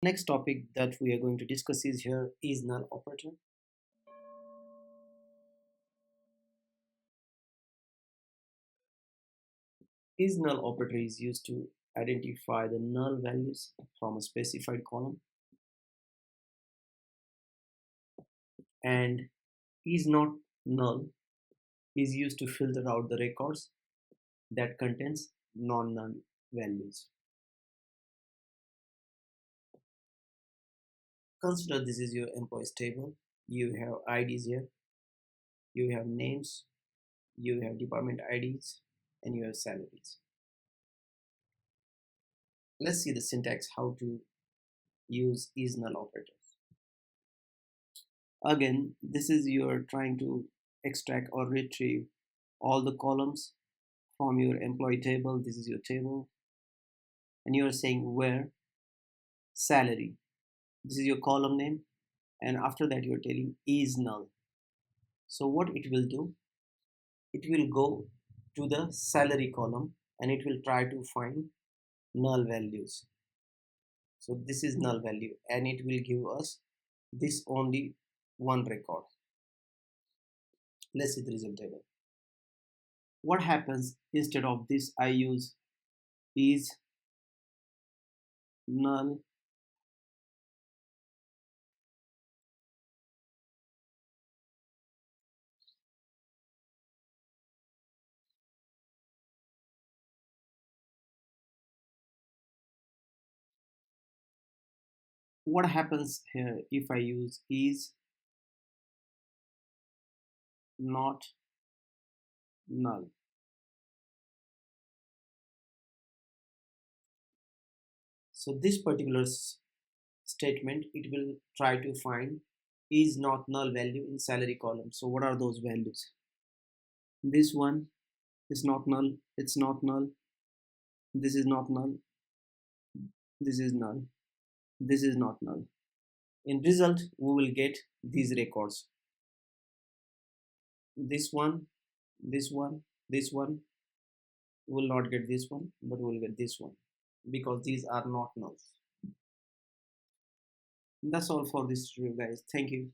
Next topic that we are going to discuss is here is null operator. Is null operator is used to identify the null values from a specified column, and is not null is used to filter out the records that contains non-null values. Consider this is your employees table. You have IDs here, you have names, you have department IDs, and you have salaries. Let's see the syntax how to use is null operators. Again, this is you're trying to extract or retrieve all the columns from your employee table. This is your table, and you're saying where salary. This is your column name, and after that you're telling is null. So what it will do, it will go to the salary column and it will try to find null values. So this is null value and it will give us this only one record. Let's see the result table. What happens instead of this? I use is null what happens here if I use is not null? So this particular statement, it will try to find is not null value in salary column. So what are those values? This one is not null, it's not null, this is not null, this is null, this is not null. In result we will get these records, this one, this one, this one. We will not get this one, but we will get this one because these are not nulls. That's all for this review, guys. Thank you.